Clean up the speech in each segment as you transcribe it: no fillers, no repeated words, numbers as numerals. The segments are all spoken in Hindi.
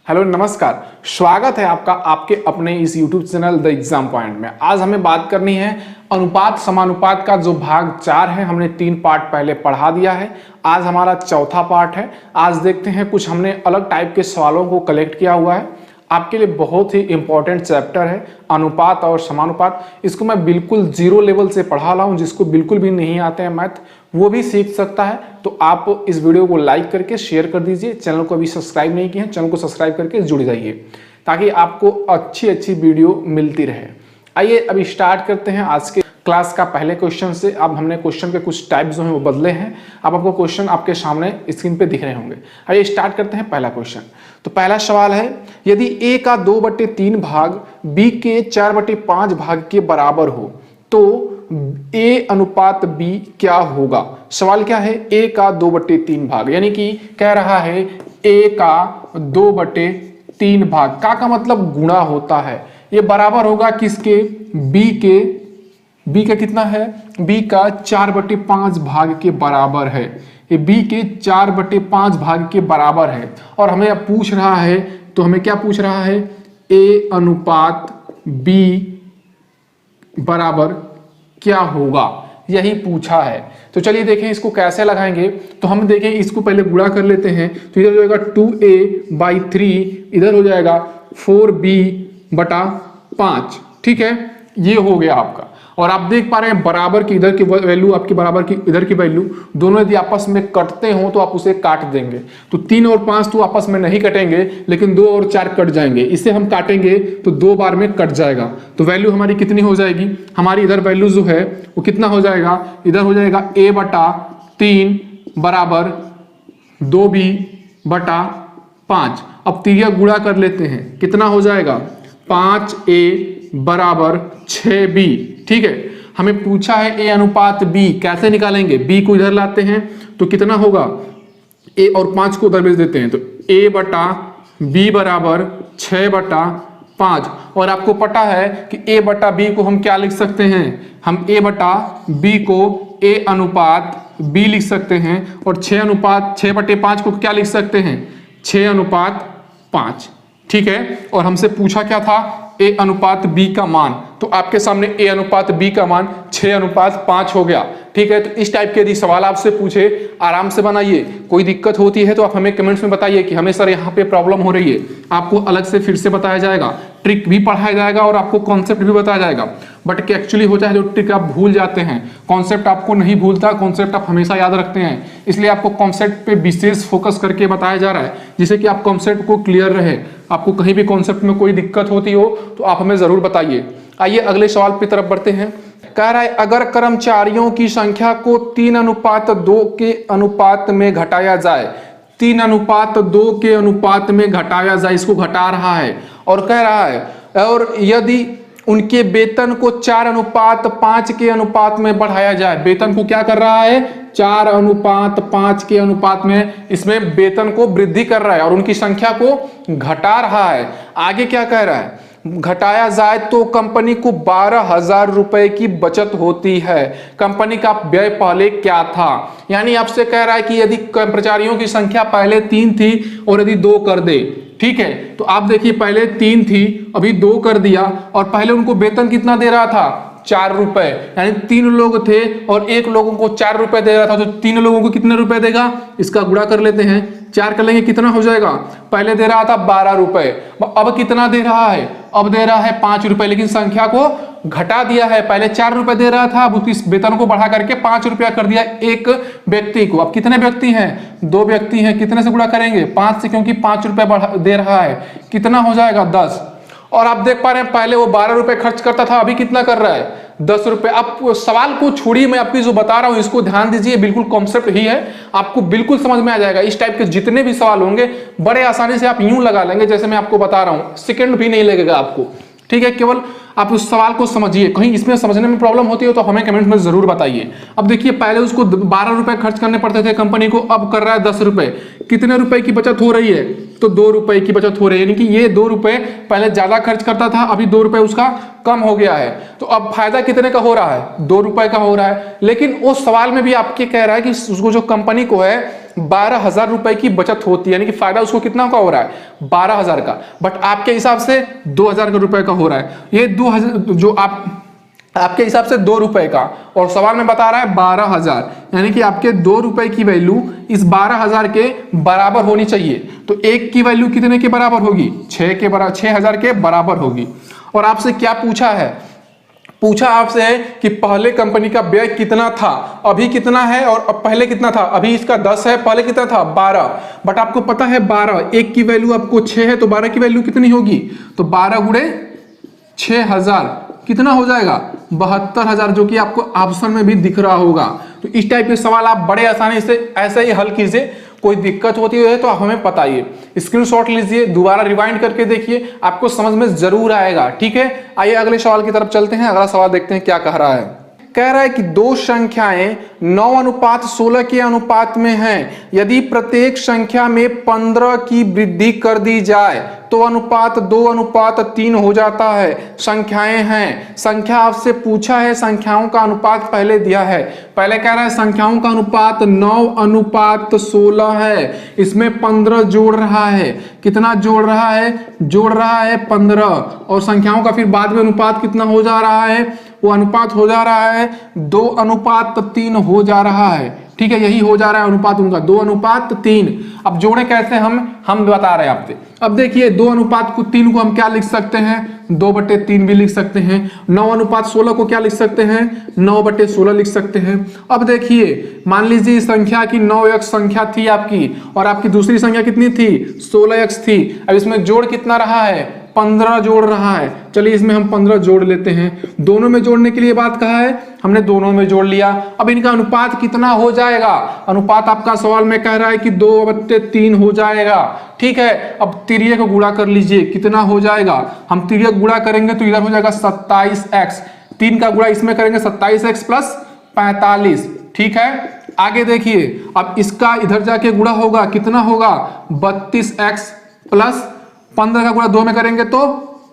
हेलो नमस्कार, स्वागत है आपका आपके अपने इस YouTube channel the exam point में। आज हमें बात करनी है अनुपात समानुपात का जो भाग 4 है। हमने 3 पार्ट पहले पढ़ा दिया है, आज हमारा चौथा पार्ट है। आज देखते हैं, कुछ हमने अलग टाइप के सवालों को कलेक्ट किया हुआ है। आपके लिए बहुत ही इंपॉर्टेंट चैप्टर है अनुपात और समानुपात। इसको मैं बिल्कुल जीरो लेवल से पढ़ा रहा हूँ, जिसको बिल्कुल भी नहीं आते हैं मैथ वो भी सीख सकता है। तो आप इस वीडियो को लाइक करके शेयर कर दीजिए। चैनल को अभी सब्सक्राइब नहीं किए हैं, चैनल को सब्सक्राइब करके जुड़ जाइए ताकि आपको अच्छी अच्छी वीडियो मिलती रहे। आइए अभी स्टार्ट करते हैं आज के क्लास का पहले क्वेश्चन से। अब हमने क्वेश्चन के कुछ टाइप जो हैं वो बदले हैं। अब आपको क्वेश्चन आपके सामने स्क्रीन पे दिख रहे होंगे। आइए स्टार्ट करते हैं पहला क्वेश्चन। तो पहला सवाल है, यदि a का 2/3 भाग b के 4/5 भाग के बराबर हो तो a अनुपात b क्या होगा। सवाल क्या है, a का 2/3 भाग, यानी कि कह रहा है a का 2/3 भाग का मतलब गुणा होता है। ये बराबर होगा किसके, b के। b का कितना है, b का 4/5 भाग के बराबर है। ये b के 4/5 भाग के बराबर है। और हमें अब पूछ रहा है, तो हमें क्या पूछ रहा है, a अनुपात b बराबर क्या होगा, यही पूछा है। तो चलिए देखें इसको कैसे लगाएंगे। तो हम देखें, इसको पहले गुणा कर लेते हैं। तो इधर हो जाएगा 2a/3, इधर हो जाएगा 4b/5। ठीक है, ये हो गया आपका। और आप देख पा रहे हैं बराबर की इधर की वैल्यू, आपकी बराबर की इधर की वैल्यू, दोनों यदि आपस में कटते हो तो आप उसे काट देंगे। तो 3 और 5 तो आपस में नहीं कटेंगे, लेकिन 2 और 4 कट जाएंगे। इसे हम काटेंगे तो 2 बार में कट जाएगा। तो वैल्यू हमारी कितनी हो जाएगी, हमारी इधर वैल्यू जो है वो कितना हो जाएगा, इधर हो जाएगा a/3 बराबर 2b/5। अब तिरिया गुणा कर लेते हैं, कितना हो जाएगा, 5a बराबर 6b। ठीक है, हमें पूछा है a अनुपात b, कैसे निकालेंगे। b को इधर लाते हैं तो कितना होगा, a और 5 को उधर भेज देते हैं। तो a/b बराबर 6/5। और आपको पता है कि a/b को हम क्या लिख सकते हैं, हम a/b को a अनुपात b लिख सकते हैं। और 6/5 को क्या लिख सकते हैं, 6/5। ठीक है, और हमसे पूछा क्या था, a अनुपात b का मान। तो आपके सामने a अनुपात b का मान 6/5 हो गया। ठीक है, तो इस टाइप के यदि सवाल आपसे पूछे, आराम से बनाइए। कोई दिक्कत होती है तो आप हमें कमेंट्स में बताइए कि हमें सर यहाँ पे प्रॉब्लम हो रही है। आपको अलग से फिर से बताया जाएगा, ट्रिक भी पढ़ाया जाएगा और आपको कॉन्सेप्ट भी बताया जाएगा। बट एक्चुअली होता है जो ट्रिक आप भूल जाते हैं, कॉन्सेप्ट आपको नहीं भूलता, कॉन्सेप्ट आप हमेशा याद रखते हैं। इसलिए आपको कॉन्सेप्ट पे विशेष फोकस करके बताया जा रहा है, जिससे कि आप कॉन्सेप्ट को क्लियर रहे। आपको कहीं भी कॉन्सेप्ट में कोई दिक्कत होती हो तो आप हमें जरूर बताइए। आइए अगले सवाल की तरफ बढ़ते हैं। कह रहा है, अगर कर्मचारियों की संख्या को 3:2 के अनुपात में घटाया जाए, 3:2 के अनुपात में घटाया जाए, इसको घटा रहा है। और कह रहा है, और यदि उनके वेतन को 4:5 के अनुपात में बढ़ाया जाए। वेतन को क्या कर रहा है, 4:5 के अनुपात में इसमें वेतन को वृद्धि कर रहा है और उनकी संख्या को घटा रहा है। आगे क्या कह रहा है, घटाया जाए तो कंपनी को 12,000 रुपए की बचत होती है। कंपनी का व्यय पहले क्या था, यानी आपसे कह रहा है कि यदि कर्मचारियों की संख्या पहले 3 थी और यदि 2 कर दे। ठीक है, तो आप देखिए पहले 3 थी, अभी 2 कर दिया। और पहले उनको वेतन कितना दे रहा था, 4 रुपए, यानी 3 लोग थे और 1 लोगों को 4 रुपए दे रहा था। तो 3 लोगों को कितने रुपए देगा, इसका गुणा कर लेते हैं, 4 कर लेंगे, कितना हो जाएगा, पहले दे रहा था 12 रुपए, अब कितना दे रहा है, अब दे रहा है 5 रुपए, लेकिन संख्या को घटा दिया है। पहले 4 रुपए दे रहा था, अब इस वेतन को बढ़ा करके 5 रुपया कर दिया एक व्यक्ति को। अब कितने व्यक्ति हैं, 2 व्यक्ति हैं, कितने से गुणा करेंगे, 5 से, क्योंकि 5 रुपए दे रहा है, कितना हो जाएगा, 10। और आप देख पा रहे हैं पहले वो 12 रुपए खर्च करता था, अभी कितना कर रहा है, 10 रुपए। अब सवाल को छोड़िए, मैं आपको जो बता रहा हूं इसको ध्यान दीजिए, बिल्कुल कॉन्सेप्ट ही है, आपको बिल्कुल समझ में आ जाएगा। इस टाइप के जितने भी सवाल होंगे बड़े आसानी से आप यूं लगा लेंगे जैसे मैं आपको बता रहा हूं, सेकंड भी नहीं लगेगा आपको। ठीक है, केवल आप उस सवाल को समझिए, कहीं इसमें समझने में प्रॉब्लम होती हो तो हमें कमेंट में जरूर बताइए। अब देखिए पहले उसको 12 रुपए खर्च करने पड़ते थे कंपनी को, अब कर रहा है 10 रुपए। कितने रुपए की बचत हो रही है? तो 2 रुपए की बचत हो रही है, यानी कि ये 2 रुपए पहले ज्यादा खर्च करता था, अभी 2 रुपए उसका कम हो गया है। तो अब फायदा कितने का हो रहा है? 2 रुपए का हो रहा है। लेकिन उस सवाल में भी आपके कह रहा है कि उसको जो कंपनी को है 12,000 रुपए की बचत होती है, यानी कि फायदा उसको कितना का हो रहा है? 12,000 का। बट आपके हिसाब से 2,000 रुपए का हो रहा है। ये 2,000 जो आपके हिसाब से 2 रुपए का, और सवाल में बता रहा है 12,000, यानी कि आपके 2 रुपए की वैल्यू इस 12,000 के बराबर होनी चाहिए। तो एक की वैल्यू कितने के बराबर होगी? 6,000 के बराबर होगी। और आपसे क्या पूछा है? पूछा आपसे है कि पहले कंपनी का व्यय कितना था, अभी कितना है, और अब पहले कितना था। अभी इसका 10 है, पहले कितना था? 12। बट आपको पता है 12, एक की वैल्यू आपको 6 है, तो 12 की वैल्यू कितनी होगी? तो 12 गुणे 6,000 कितना हो जाएगा? 72,000, जो कि आपको ऑप्शन में भी दिख रहा होगा। तो इस टाइप के सवाल आप बड़े आसानी से ऐसे ही हल कीजिए। कोई दिक्कत होती है तो आप हमें बताइए, स्क्रीनशॉट लीजिए, दोबारा रिवाइंड करके देखिए, आपको समझ में जरूर आएगा। ठीक है, आइए अगले सवाल की तरफ चलते हैं। अगला सवाल देखते हैं क्या कह रहा है। कह रहा है कि दो संख्याएं 9:16 के अनुपात में हैं। यदि प्रत्येक संख्या में 15 की वृद्धि कर दी जाए तो अनुपात 2:3 हो जाता है। संख्याएं हैं, संख्या आपसे पूछा है, संख्याओं का अनुपात पहले दिया है। पहले कह रहा है संख्याओं का अनुपात 9:16 है, इसमें 15 जोड़ रहा है। कितना जोड़ रहा है? जोड़ रहा है 15। और संख्याओं का फिर बाद में अनुपात कितना हो जा रहा है? वो अनुपात हो जा रहा है 2:3 हो जा रहा है। ठीक है, यही हो जा रहा है अनुपात उनका 2:3। अब जोड़े कैसे हम बता रहे हैं आपसे। अब देखिए 2:3 को हम क्या लिख सकते हैं? 2/3 भी लिख सकते हैं। 9:16 को क्या लिख सकते हैं? 9/16 लिख सकते हैं। अब देखिए मान लीजिए संख्या की 9x संख्या थी आपकी, और आपकी दूसरी संख्या कितनी थी? 16x थी। अब इसमें जोड़ कितना रहा है? 15 जोड़ रहा है। चलिए इसमें हम 15 जोड़ लेते हैं। दोनों में जोड़ने के लिए बात कहा है, हमने दोनों में जोड़ लिया। अब इनका अनुपात कितना हो जाएगा? अनुपात आपका सवाल में कह रहा है कि 2/3 हो जाएगा। ठीक है, अब तिर्यक को गुणा कर लीजिए, कितना हो जाएगा? हम तिर्यक गुणा करेंगे तो इधर हो जाएगा 27x, 3 का गुणा इसमें करेंगे 27x प्लस 45। ठीक है, आगे देखिए, अब इसका इधर जाके गुणा होगा, कितना होगा? 32x प्लस 15 का गुणा 2 में करेंगे तो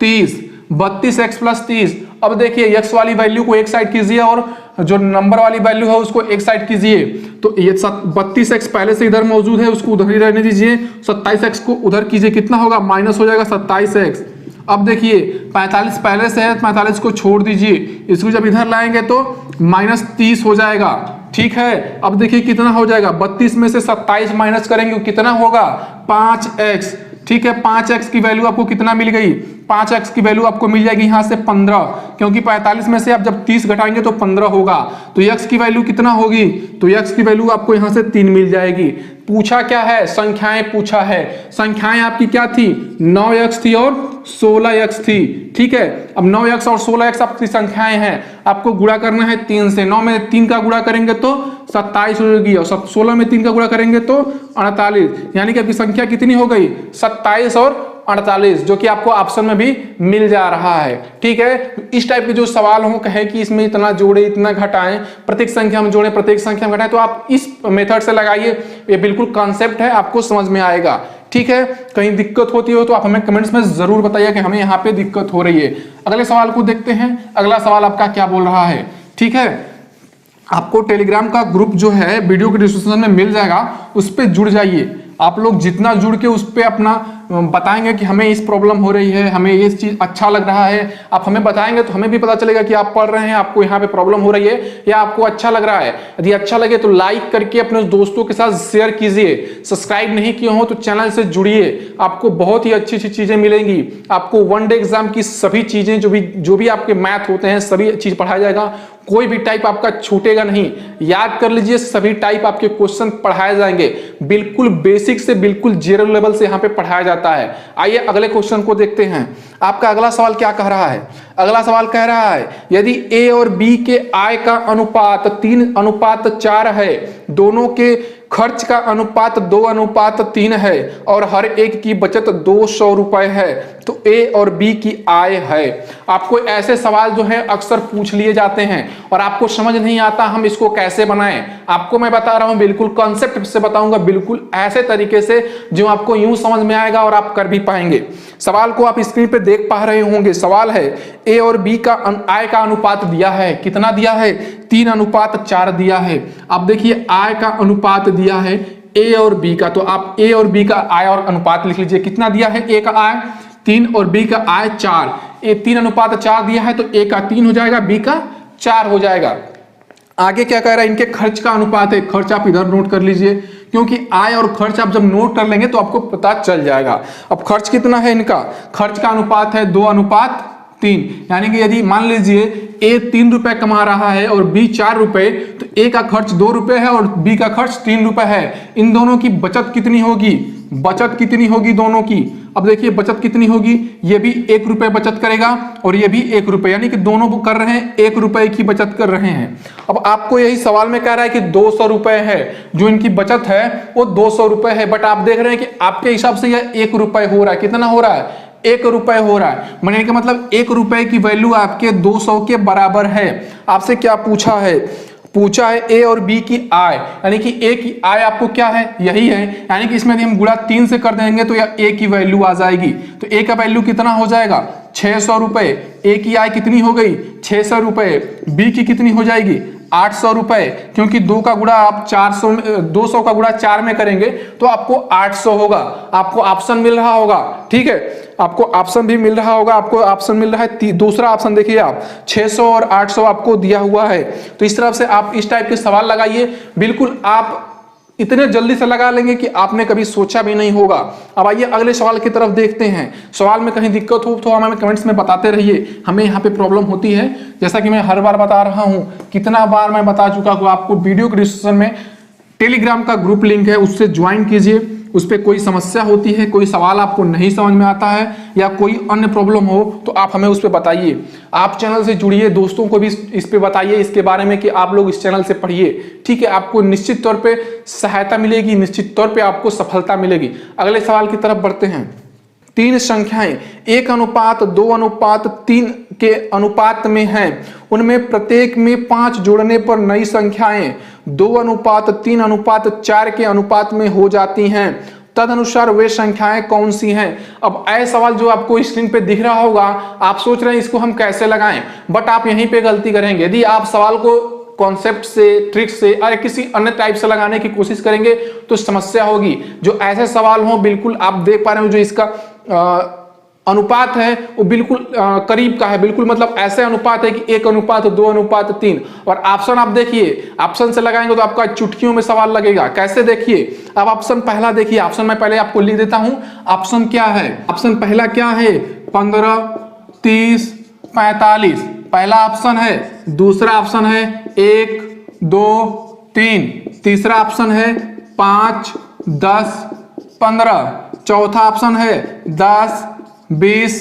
30, 32x प्लस 30। अब देखिए x वाली वैल्यू को एक साइड कीजिए और जो नंबर वाली वैल्यू है उसको एक साइड कीजिए। तो ये 32x पहले से इधर मौजूद है, उसको उधर ही रहने दीजिए। 27x को उधर कीजिए, कितना होगा? माइनस हो जाएगा 27x। अब देखिए 45 पहले से है, 45 को छोड़ दीजिए, इसको जब इधर लाएंगे तो -30 हो जाएगा। ठीक है, अब देखिए कितना हो जाएगा? 32 में से 27 माइनस करेंगे कितना होगा? 5x। ठीक है, 5x की वैल्यू आपको कितना मिल गई? 5x की वैल्यू आपको मिल जाएगी यहां से 15, क्योंकि 45 में से आप जब 30 घटाएंगे तो 15 होगा। तो x की वैल्यू कितना होगी? तो x की वैल्यू आपको यहां से 3 मिल जाएगी। पूछा क्या है? संख्याएं पूछा है। संख्याएं आपकी क्या थी? 9x थी और 16x थी। ठीक है, अब 9x और 16x आपकी संख्याएं हैं, आपको गुणा करना है 3 से। 9 में 3 का गुणा करेंगे तो 27 होगी, और 16 में 3 का गुणा करेंगे तो 48, यानी कि आपकी संख्या कितनी हो गई? 27 और 48, जो कि आपको ऑप्शन में भी मिल जा रहा है। ठीक है, इस टाइप के जो सवाल हो कहे कि इसमें इतना जोड़े इतना घटाएं, प्रत्येक संख्या में जोड़े प्रत्येक संख्या में घटाएं, तो आप इस मेथड से लगाइए। ये बिल्कुल कॉन्सेप्ट है, आपको समझ में आएगा। ठीक है, कहीं दिक्कत होती हो तो आप हमें कमेंट्स में जरूर बताइए कि हमें यहाँ पे दिक्कत हो रही है। अगले सवाल को देखते हैं। अगला सवाल आपका क्या बोल रहा है? ठीक है, आपको टेलीग्राम का ग्रुप जो है वीडियो के डिस्क्रिप्शन में मिल जाएगा, उस पर जुड़ जाइए। आप लोग जितना जुड़ के उस पर अपना बताएंगे कि हमें इस प्रॉब्लम हो रही है, हमें ये चीज अच्छा लग रहा है, आप हमें बताएंगे तो हमें भी पता चलेगा कि आप पढ़ रहे हैं, आपको यहाँ पे प्रॉब्लम हो रही है या आपको अच्छा लग रहा है। यदि अच्छा लगे तो लाइक करके अपने दोस्तों के साथ शेयर कीजिए। सब्सक्राइब नहीं किए हो तो चैनल से जुड़िए, आपको बहुत ही अच्छी अच्छी चीजें मिलेंगी। आपको वन डे एग्जाम की सभी चीजें जो भी आपके मैथ होते हैं सभी चीज पढ़ाया जाएगा, कोई भी टाइप आपका छूटेगा नहीं। याद कर लीजिए, सभी टाइप आपके क्वेश्चन पढ़ाए जाएंगे, बिल्कुल बेसिक से बिल्कुल जीरो लेवल से यहाँ पे पढ़ाया जाता है। आइए अगले क्वेश्चन को देखते हैं। आपका अगला सवाल क्या कह रहा है? अगला सवाल कह रहा है यदि A और B के आय का अनुपात 3:4 है, दोनों के खर्च का अनुपात 2:3 है और हर एक की बचत 200 रुपए है, तो ए और बी की आय है। आपको ऐसे सवाल जो है अक्सर पूछ लिए जाते हैं और आपको समझ नहीं आता हम इसको कैसे बनाएं। आपको मैं बता रहा हूं, बिल्कुल कॉन्सेप्ट से बताऊंगा, बिल्कुल ऐसे तरीके से जो आपको यूं समझ में आएगा और आप कर भी पाएंगे। सवाल को आप स्क्रीन पे देख पा रहे होंगे। सवाल है ए और बी का आय का अनुपात दिया है, कितना दिया है? 3:4 दिया है। अब देखिए आय का अनुपात दिया है ए और बी का, तो आप ए और बी का आय और अनुपात लिख लीजिए। कितना दिया है? ए का आय 3 और बी का आय 4। ए 3:4 दिया है तो ए का 3 हो जाएगा, बी का 4 हो जाएगा। आगे क्या कह रहा है? इनके खर्च का अनुपात है। खर्च आप इधर नोट कर लीजिए, क्योंकि आय और खर्च आप जब नोट कर लेंगे तो आपको पता चल जाएगा। अब खर्च कितना है इनका? खर्च का अनुपात है 2:3, यानी कि यदि मान लीजिए ए 3 रुपए कमा रहा है और बी 4 रुपए, तो ए का खर्च 2 रुपए है और बी का खर्च 3 रुपए है। इन दोनों की बचत कितनी होगी? बचत कितनी होगी दोनों की? अब देखिए बचत कितनी होगी, ये भी 1 रुपए बचत करेगा और ये भी 1 रुपए, यानी कि दोनों कर रहे हैं 1 रुपए की बचत कर रहे हैं। अब आपको यही सवाल में कह रहा है कि 200 रुपए है, जो इनकी बचत है वो 200 रुपए है, बट आप देख रहे हैं कि आपके हिसाब से यह 1 रुपए हो रहा है। कितना हो रहा है? 1 रुपए हो रहा है। माने कि मतलब 1 रुपए की वैल्यू आपके 200 के बराबर है। आपसे क्या पूछा है? पूछा है ए और बी की आय, यानी कि ए की आय आपको क्या है? यही है, यानी कि इसमें यदि हम गुणा 3 से कर देंगे तो यह ए की वैल्यू आ जाएगी। तो ए का वैल्यू कितना हो जाएगा? 600 रुपए। ए की आय कितनी हो गई? 600 रुपए। बी की कितनी हो जाएगी? 800 रुपए, क्योंकि 2 का गुणा आप 200 का गुणा 4 में करेंगे तो आपको 800 होगा। आपको ऑप्शन मिल रहा होगा, ठीक है, आपको ऑप्शन भी मिल रहा होगा। आपको ऑप्शन मिल रहा है दूसरा ऑप्शन, देखिए आप 600 और 800 आपको दिया हुआ है। तो इस तरफ से आप इस टाइप के सवाल लगाइए, बिल्कुल आप इतने जल्दी से लगा लेंगे कि आपने कभी सोचा भी नहीं होगा। अब आइए अगले सवाल की तरफ देखते हैं। सवाल में कहीं दिक्कत हो तो हमें कमेंट्स में बताते रहिए, हमें यहाँ पे प्रॉब्लम होती है। जैसा कि मैं हर बार बता रहा हूँ, कितना बार मैं बता चुका हूँ आपको, वीडियो के डिस्क्रिप्शन में टेलीग्राम का ग्रुप लिंक है, उससे ज्वाइन कीजिए। उस पर कोई समस्या होती है, कोई सवाल आपको नहीं समझ में आता है या कोई अन्य प्रॉब्लम हो तो आप हमें उस पर बताइए। आप चैनल से जुड़िए, दोस्तों को भी इस पे बताइए इसके बारे में कि आप लोग इस चैनल से पढ़िए, ठीक है। आपको निश्चित तौर पे सहायता मिलेगी, निश्चित तौर पे आपको सफलता मिलेगी। अगले सवाल की तरफ बढ़ते हैं। 3 संख्याएं 1:2:3 के अनुपात में हैं, उनमें प्रत्येक में 5 जोड़ने पर नई संख्याएं 2:3:4 के अनुपात में हो जाती हैं। तदनुसार वे संख्याएं कौन सी हैं? अब ऐसा सवाल जो आपको स्क्रीन पे दिख रहा होगा, आप सोच रहे हैं इसको हम कैसे लगाएं, बट आप यहीं पे गलती करेंगे। यदि आप सवाल को कॉन्सेप्ट से, ट्रिक से और किसी अन्य टाइप से लगाने की कोशिश करेंगे तो समस्या होगी। जो ऐसे सवाल हो, बिल्कुल आप देख पा रहे हो जो इसका अनुपात है वो बिल्कुल करीब का है, बिल्कुल मतलब ऐसे अनुपात है कि 1:2:3। और ऑप्शन आप देखिए, ऑप्शन से लगाएंगे तो आपका चुटकियों में सवाल लगेगा। कैसे? देखिए, अब ऑप्शन पहला देखिए, ऑप्शन मैं पहले आपको लिख देता हूं। ऑप्शन क्या है? ऑप्शन पहला क्या है? 15, 30, 45 पहला ऑप्शन है। दूसरा ऑप्शन है 1, 2, 3। तीसरा ऑप्शन है 5, 10, 15। चौथा ऑप्शन है 10, 20,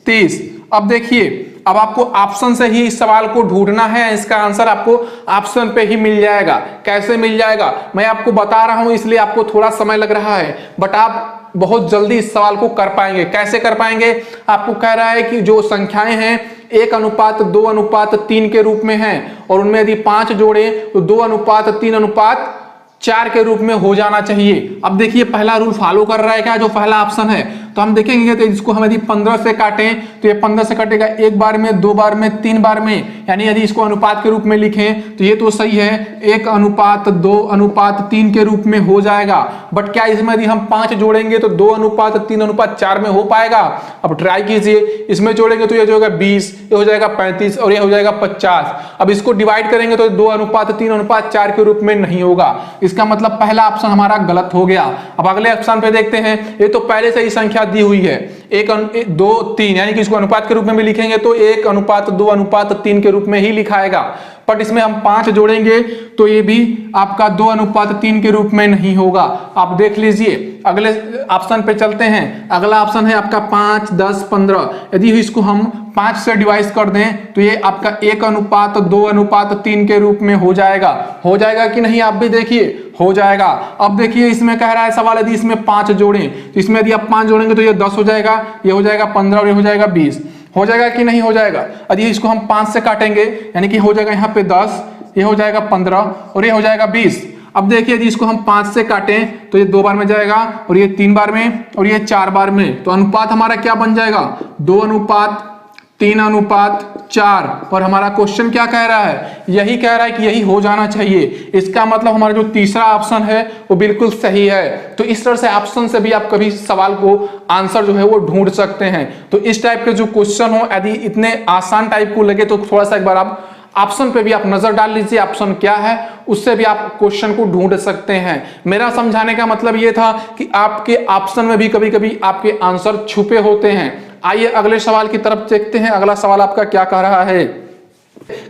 30। अब देखिए, अब आपको ऑप्शन से ही इस सवाल को ढूंढना है, इसका आंसर आपको ऑप्शन पे ही मिल जाएगा। कैसे मिल जाएगा मैं आपको बता रहा हूं, इसलिए आपको थोड़ा समय लग रहा है, बट आप बहुत जल्दी इस सवाल को कर पाएंगे। कैसे कर पाएंगे? आपको कह रहा है कि जो संख्याएं हैं 1:2:3 के रूप में हैं और उनमें यदि 5 जोड़े तो 2:3:4 के रूप में हो जाना चाहिए। अब देखिए पहला रूल फॉलो कर रहा है क्या? जो पहला ऑप्शन है, तो हम देखेंगे तो इसको हम यदि 15 से काटें तो ये 15 से कटेगा 1 बार में, 2 बार में, 3 बार में, यानी यदि इसको अनुपात के रूप में लिखें तो ये तो सही है 1:2:3 के रूप में हो जाएगा। बट क्या इसमें यदि हम 5 जोड़ेंगे तो 2:3:4 में हो पाएगा? अब ट्राई कीजिए, इसमें जोड़ेंगे तो ये जो होगा 20, ये हो जाएगा 35 और ये हो जाएगा 50। अब इसको डिवाइड करेंगे तो 2:3:4 के रूप में नहीं होगा। इसका मतलब पहला ऑप्शन हमारा गलत हो गया। अब अगले ऑप्शन पे देखते हैं। ये तो पहले से ही संख्या दी हुई है 1:2:3, यानी कि इसको अनुपात के रूप में भी लिखेंगे तो 1:2:3 के रूप में ही लिखाएगा। बट इसमें हम 5 जोड़ेंगे तो ये भी आपका 2:3 के रूप में नहीं होगा। आप देख लीजिए, अगले ऑप्शन पे चलते हैं। अगला ऑप्शन है आपका 5, 10, 15। यदि इसको हम 5 से डिवाइड कर दें तो ये आपका 1:2:3 के रूप में हो जाएगा। हो जाएगा कि नहीं, आप भी देखिए, हो जाएगा। अब देखिए इसमें कह रहा है सवाल, यदि इसमें 5 जोड़ें तो इसमें यदि आप 5 जोड़ेंगे तो ये 10 हो जाएगा, ये हो जाएगा 15 और ये हो जाएगा 20। हो जाएगा कि नहीं हो जाएगा? यदि इसको हम 5 से काटेंगे यानी कि हो जाएगा यहाँ पे 10, ये हो जाएगा 15 और ये हो जाएगा 20। अब देखिए यदि इसको हम 5 से काटें तो ये 2 बार में जाएगा और ये 3 बार में और ये 4 बार में, तो अनुपात हमारा क्या बन जाएगा? 2:3:4। और हमारा क्वेश्चन क्या कह रहा है? यही कह रहा है कि यही हो जाना चाहिए। इसका मतलब हमारा जो तीसरा ऑप्शन है वो बिल्कुल सही है। तो इस तरह से ऑप्शन से भी आप कभी सवाल को आंसर जो है वो ढूंढ सकते हैं। तो इस टाइप के जो क्वेश्चन हो, यदि इतने आसान टाइप को लगे तो थोड़ा सा एक बार आप ऑप्शन पे भी आप नजर डाल लीजिए, ऑप्शन क्या है, उससे भी आप क्वेश्चन को ढूंढ सकते हैं। मेरा समझाने का मतलब ये था कि आपके ऑप्शन में भी कभी कभी आपके आंसर छुपे होते हैं। आइए अगले सवाल की तरफ देखते हैं। अगला सवाल आपका क्या कह रहा है?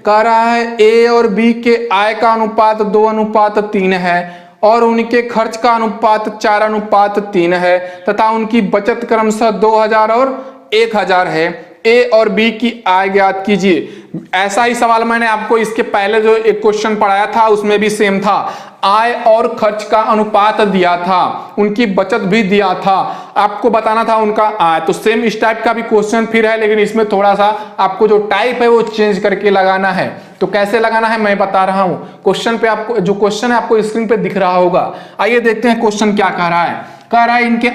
कह रहा है ए और बी के आय का अनुपात 2:3 है और उनके खर्च का अनुपात 4:3 है तथा उनकी बचत क्रमशः 2000 और 1000 है। ए और बी की आय ज्ञात कीजिए। ऐसा ही सवाल मैंने आपको इसके पहले जो एक क्वेश्चन पढ़ाया था उसमें भी सेम था। आय और खर्च का अनुपात दिया था, उनकी बचत भी दिया था, आपको बताना था उनका आय। तो सेम इस टाइप का भी क्वेश्चन फिर है, लेकिन इसमें थोड़ा सा आपको जो टाइप है वो चेंज करके लगाना है। तो कैसे लगाना है मैं बता रहा हूं। क्वेश्चन पे आपको जो क्वेश्चन है आपको स्क्रीन पे दिख रहा होगा। आइए देखते हैं क्वेश्चन क्या कह रहा है। कह रहा है इनके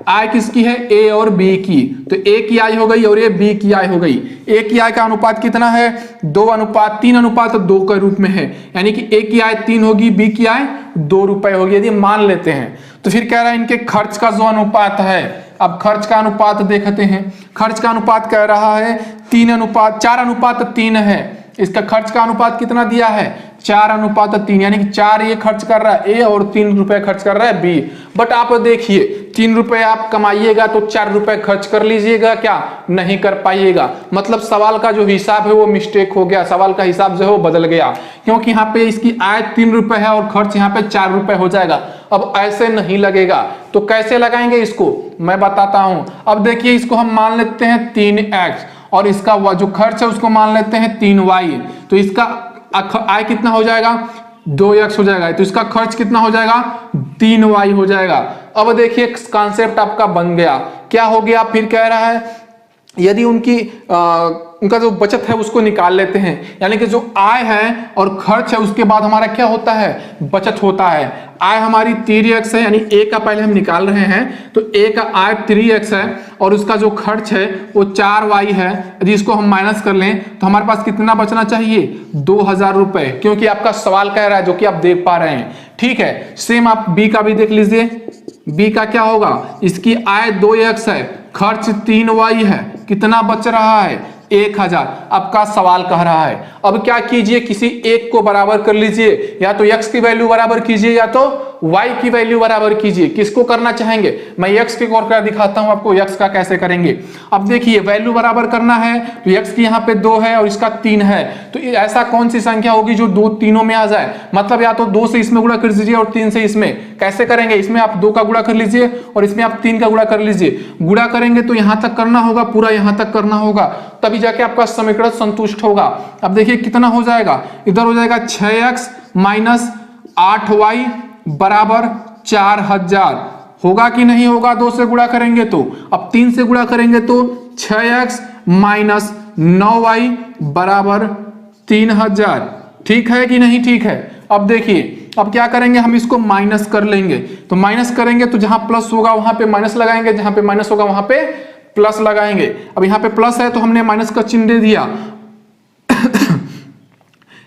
आय किसकी है? ए और बी की। तो ए की आय हो गई और ये बी की आय हो गई। ए की आय का अनुपात कितना है? 2:3:2 के रूप में है, यानी कि ए की आय 3 होगी, बी की आय 2 रुपए होगी, यदि मान लेते हैं। तो फिर कह रहा है इनके खर्च का जो अनुपात है, अब खर्च का अनुपात देखते हैं। खर्च का अनुपात कह रहा है 4:3 है। इसका खर्च का अनुपात कितना दिया है? 4:3, यानी कि 4 ये खर्च कर रहा है ए और 3 रुपए खर्च कर रहा है बी। बट आप देखिए 3 रुपए आप कमाइएगा तो 4 रुपए खर्च कर लीजिएगा, क्या नहीं कर पाइएगा। मतलब सवाल का जो हिसाब है वो मिस्टेक हो गया, सवाल का हिसाब जो है वो बदल गया, क्योंकि यहाँ पे इसकी आय 3 रुपए है और खर्च यहाँ पे 4 रुपए हो जाएगा। अब ऐसे नहीं लगेगा, तो कैसे लगाएंगे इसको मैं बताता हूं। अब देखिए इसको हम मान लेते हैं 3x और इसका जो खर्च है उसको मान लेते हैं 3y। तो इसका आय कितना हो जाएगा? 2x हो जाएगा। तो इसका खर्च कितना हो जाएगा? 3y हो जाएगा। अब देखिए कॉन्सेप्ट आपका बन गया। क्या हो गया? फिर कह रहा है यदि उनका जो बचत है उसको निकाल लेते हैं, यानी कि जो आय है और खर्च है उसके बाद हमारा क्या होता है? बचत होता है। आय हमारी 3x है, यानी ए का पहले हम निकाल रहे हैं, तो ए का आय 3x है और उसका जो खर्च है वो 4y है। यदि इसको हम माइनस कर लें तो हमारे पास कितना बचना चाहिए? 2000 रुपए, क्योंकि आपका सवाल कह रहा है, जो कि आप देख पा रहे हैं। ठीक है, सेम आप बी का भी देख लीजिए। बी का क्या होगा? इसकी आय 2x है, खर्च 3y है, कितना बच रहा है? 1000। आपका सवाल कह रहा है अब क्या कीजिए, किसी एक को बराबर कर लीजिए, या तो x की वैल्यू बराबर कीजिए या तो y की वैल्यू बराबर कीजिए। किसको करना चाहेंगे? मैं x की करके दिखाता हूं आपको x का कैसे करेंगे। अब देखिए वैल्यू बराबर करना है तो x की यहाँ पे 2 है और इसका 3 है, तो ऐसा कौन सी संख्या होगी जो 2 तीनों में आ जाए? मतलब या तो 2 से इसमें गुणा कर दीजिए और 3 से इसमें। कैसे करेंगे? इसमें आप 2 का गुणा कर लीजिए और इसमें आप 3 का गुणा कर लीजिए। गुणा करेंगे तो यहां तक करना होगा, पूरा यहां तक करना होगा, तभी जाके आपका समीकरण संतुष्ट होगा। अब देखिए कितना हो जाएगा? इधर हो जाएगा 6x माइनस 8y बराबर 4000। होगा कि नहीं होगा? 2 से गुणा करेंगे तो। अब 3 से गुणा करेंगे तो 6x माइनस 9y बराबर 3000। ठीक है कि नहीं? ठीक है। अब देखिए अब क्या करेंगे, हम इसको माइनस कर लेंगे। तो माइनस करेंगे तो जहां प्लस होगा वहां पे माइनस लगाएंगे, जहां पे माइनस होगा वहां पे प्लस लगाएंगे। अब यहाँ पे प्लस है तो हमने माइनस का चिन्ह दे दिया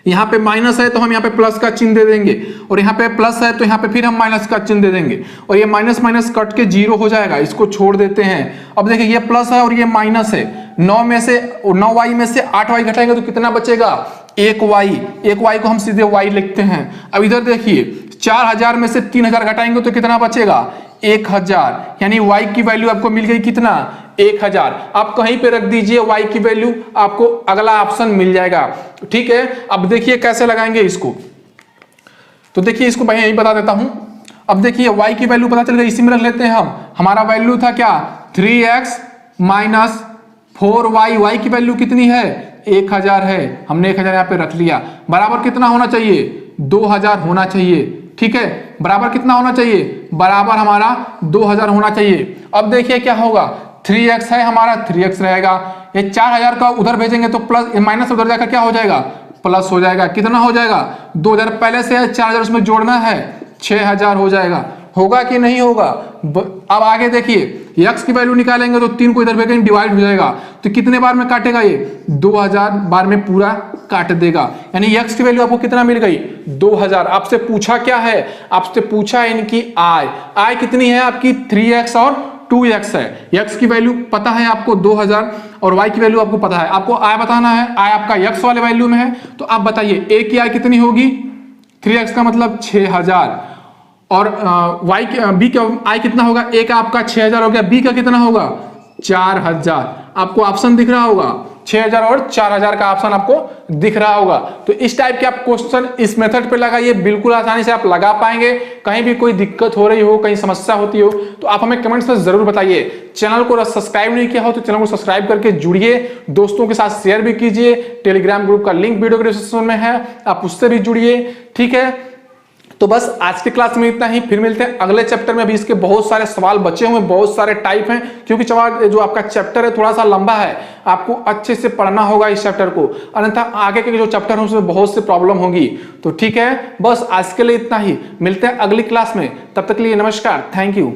यहाँ पे माइनस है तो हम यहाँ पे प्लस का चिन्ह दे देंगे, और यहाँ पे प्लस है तो यहाँ पे फिर हम माइनस का चिन्ह दे देंगे, और ये माइनस माइनस कट के 0 हो जाएगा। इसको छोड़ देते हैं। अब देखिए ये प्लस है और ये माइनस है। 9y में से 8y घटाएंगे तो कितना बचेगा? 1y। 1y को हम सीधे y लिखते हैं। अब इधर देखिए 4000 में से 3000 घटाएंगे तो कितना बचेगा 1000, यानी y की वैल्यू आपको मिल गई कितना 1000। आप कहीं पे रख दीजिए y की वैल्यू, आपको अगला ऑप्शन मिल जाएगा। ठीक है, अब देखिए कैसे लगाएंगे इसको। तो देखिए इसको मैं यही बता देता हूं। अब देखिए y की वैल्यू पता चल गई, इसी में रख लेते हैं हम। हमारा वैल्यू था क्या 3x माइनस 4y, y की वैल्यू कितनी है 1000 है, हमने 1000 यहाँ पे रख लिया। बराबर कितना होना चाहिए 2000 होना चाहिए। ठीक है, बराबर कितना होना चाहिए, बराबर हमारा 2000 होना चाहिए। अब देखिए क्या होगा, 3x है हमारा, 3x रहेगा। ये 4000 का उधर भेजेंगे तो प्लस माइनस उधर जाकर क्या हो जाएगा प्लस हो जाएगा। कितना हो जाएगा 2000 पहले से है, 4000 उसमें जोड़ना है 6000 हो जाएगा। होगा कि नहीं होगा। अब आगे देखिए x की वैल्यू निकालेंगे तो 3 को इधर भेजेंगे डिवाइड हो जाएगा, तो कितने बार में काटेगा ये 2000 बार में पूरा काट देगा। यानी x की वैल्यू आपको कितना मिल गई 2000। आपसे पूछा क्या है, आपसे पूछा इनकी i कितनी है आपकी 3x और 2x है। x की वैल्यू पता है आपको 2000 और y की वैल्यू आपको पता है, आपको i बताना है। i आपका x वाले वैल्यू में है, तो आप बताइए a की i कितनी होगी 3x का मतलब 6000 और b का i कितना होगा, a का आपका 6000 हो गया, b का कितना होगा 4000। आपको ऑप्शन दिख रहा होगा 6000 और 4000 का ऑप्शन आपको दिख रहा होगा। तो इस टाइप के आप क्वेश्चन इस मेथड पे लगाइए, बिल्कुल आसानी से आप लगा पाएंगे। कहीं भी कोई दिक्कत हो रही हो, कहीं समस्या होती हो तो आप हमें कमेंट्स में जरूर बताइए। चैनल को सब्सक्राइब नहीं किया हो तो चैनल को सब्सक्राइब करके जुड़िए, दोस्तों के साथ शेयर भी कीजिए। टेलीग्राम ग्रुप का लिंक वीडियो के डिस्क्रिप्शन में है, आप उससे भी जुड़िए। ठीक है, तो बस आज की क्लास में इतना ही, फिर मिलते हैं अगले चैप्टर में। अभी इसके बहुत सारे सवाल बचे हुए, बहुत सारे टाइप हैं, क्योंकि जो आपका चैप्टर है थोड़ा सा लंबा है, आपको अच्छे से पढ़ना होगा इस चैप्टर को, अन्यथा आगे के जो चैप्टर है उसमें बहुत सी प्रॉब्लम होगी। तो ठीक है, बस आज के लिए इतना ही, मिलते हैं अगली क्लास में। तब तक के लिए नमस्कार, थैंक यू।